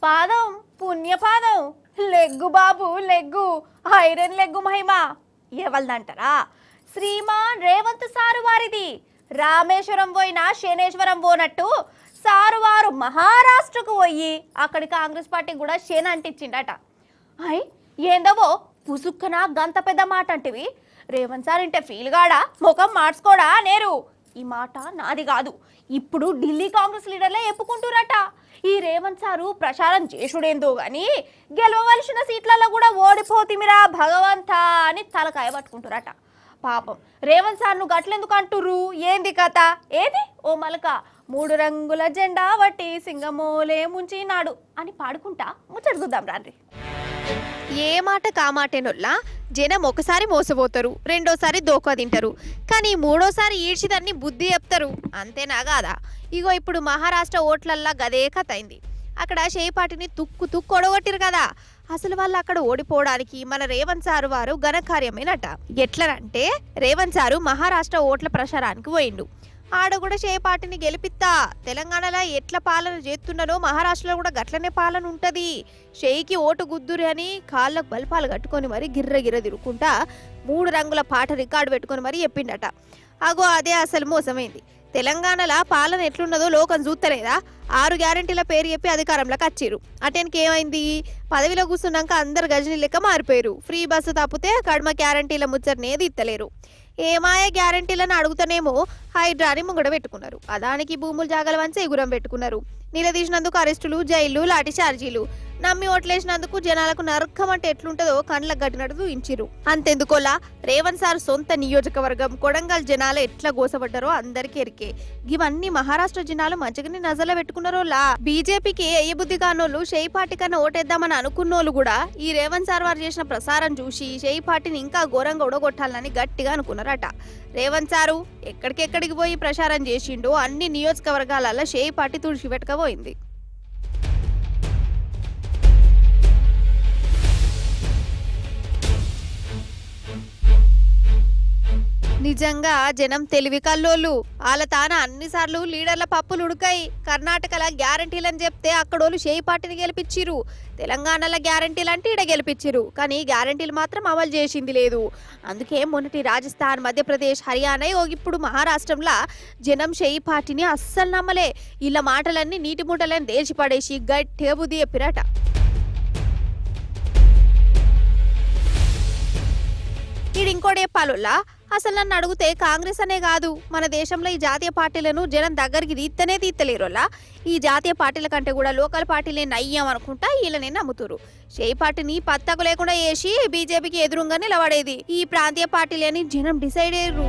పాదం పుణ్యపాదం లెగ్గు బాబు leg iron leg మహిమ ఎవల్దంటారా? Shriman Revanth sir వారిది. రామేశ్వరం పోయినా శనేశ్వరం పోనట్టు సారు వారు మహారాష్ట్రకు పోయి అక్కడి కాంగ్రెస్ పార్టీ కూడా శని అంటించిండట. అయ్ ఏందవో పుసుక్కన గంత పెద్ద మాట అంటివి. రేవంత్ సార్ ఇంటే ఫీల్ గాడా ముఖం మార్చుకోడా నేరు. ఈ మాట నాది కాదు, ఇప్పుడు ఢిల్లీ కాంగ్రెస్ లీడర్లే చెప్పుకుంటురట. ఈ రేవంత్ సారు ప్రచారం చేసుడేందో గాని గెలవవలసిన సీట్లలో కూడా ఓడిపోతిమిరా భగవంతా అని తలకాయ పట్టుకుంటురట. పాపం రేవంత్ సార్ను గట్లెందుకు అంటుర్రు? ఏంది కథ? ఏది ఓ మలక 3 రంగుల జెండా వట్టి సింగమోలే ముంచినాడు అని పాడుకుంటా ముచ్చడుగుద్దాం రాండ్రి. ఏ మాట కామాటేనొల్లా జనం ఒకసారి మోసపోతారు, రెండోసారి దోకా తింటారు, కానీ మూడోసారి ఈడ్చిదాన్ని బుద్ధి చెప్తారు. అంతేనా కాదా? ఇగో ఇప్పుడు మహారాష్ట్ర ఓట్లల్లా గదే కథ అయింది. అక్కడ షేపాటిని తుక్కు తుక్కు ఒడగొట్టిరు కదా. అసలు వాళ్ళు అక్కడ ఓడిపోవడానికి మన రేవంత్ సారు వారు ఘనకార్యమేనట. ఎట్లనంటే రేవంత్ సారు మహారాష్ట్ర ఓట్ల ప్రచారానికి పోయిండు. ఆడ కూడా షేపాటిని గెలిపిస్తా, తెలంగాణలో ఎట్ల పాలన చేస్తున్నారో మహారాష్ట్రలో కూడా గట్లనే పాలన ఉంటది, షేయికి ఓటు గుద్దురు అని కాళ్ళకు బల్పాలు కట్టుకొని మరి గిర్ర గిర్ర తిరుక్కుంటా 3 రంగుల పాట రికార్డు పెట్టుకొని మరి చెప్పిండట. అగో అదే అసలు మోసమైంది. తెలంగాణలో పాలన ఎట్లున్నదో లోకం చూస్తలేదా? 6 గ్యారంటీల పేరు చెప్పి అధికారంలోకి వచ్చిర్రు. అటెన్కి ఏమైంది? పదవిలో కూర్చున్నాక అందరు గజని లెక్క మారిపోయారు. ఫ్రీ బస్సు తప్పితే కడమ గ్యారంటీల ముచ్చటనేది ఇత్తలేరు. ఏమాయ గ్యారంటీలను అడుగుతానేమో హైడ్రాని ముంగడ పెట్టుకున్నారు. అదానికి భూములు జాగల వంచి ఎగురం పెట్టుకున్నారు. నిలదీసినందుకు అరెస్టులు, జైళ్లు, లాఠీ చార్జీలు. నమ్మి ఓట్లేసినందుకు జనాలకు నరకం అంటే ఎట్లుంటదో కండ్లకు గట్టినట్టు చూయించిరు. అంతెందుకోలా రేవంత్ సార్ సొంత నియోజకవర్గం కొడంగల్ జనాలు ఎట్లా గోసపడ్డారో అందరికీ ఎరికే. ఇవన్నీ మహారాష్ట్ర జనాలు మంచిగానే నజర్లో పెట్టుకున్నారోలా. బీజేపీకి ఏ బుద్ధి కానోళ్ళు షేయి పార్టీ కన్నా ఓటేద్దామని అనుకున్నోళ్ళు కూడా ఈ రేవంత్ సార్ వారు చేసిన ప్రసారం చూసి షేయి పార్టీని ఇంకా ఘోరంగా ఉడగొట్టాలని గట్టిగా అనుకున్నారట. రేవంత్ సారు ఎక్కడికెక్కడికి పోయి ప్రచారం చేసిండో అన్ని నియోజకవర్గాలలో షేయి పార్టీ తుడిచిపెట్టకపోయింది. నిజంగా జనం తెలివి కల్లోళ్ళు. వాళ్ళ తాన అన్నిసార్లు లీడర్ల పప్పులు ఉడకాయి. కర్ణాటకలో గ్యారంటీలని చెప్తే అక్కడోళ్ళు షేయి పార్టీని గెలిపించిరు. తెలంగాణలో గ్యారంటీలు అంటే ఈడ గెలిపించిరు, కానీ గ్యారంటీలు మాత్రం అమలు చేసింది లేదు. అందుకే మొన్నటి రాజస్థాన్, మధ్యప్రదేశ్, హర్యానా ఇప్పుడు మహారాష్ట్రంలో జనం షేయి పార్టీని అస్సలు నమ్మలే. ఇలా మాటలన్నీ నీటి మూటలని తేల్చి పడేసి గట్టిగా బుద్ధి చెప్పిరట. ఇది ఇంకోటి చెప్పాలోలా, అసలు నన్ను అడిగితే కాంగ్రెస్ అనే కాదు మన దేశంలో ఈ జాతీయ పార్టీలను జనం దగ్గరికి తీత్తలేరోలా. ఈ జాతీయ పార్టీల కంటే కూడా లోకల్ పార్టీలే నయ్యం అనుకుంటా వీళ్ళని నమ్ముతురు. షేయి పార్టీని పత్తకు లేకుండా వేసి బీజేపీకి ఎదురుగా నిలబడేది ఈ ప్రాంతీయ పార్టీలని జనం డిసైడ్ అయ్యారు.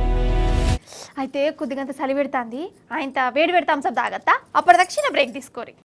అయితే కొద్దిగంత చలి పెడుతుంది, ఆయన వేడి పెడతాం సబ్ తాగత్తా. అప్పటిదక్షిణ బ్రేక్ తీసుకోరి.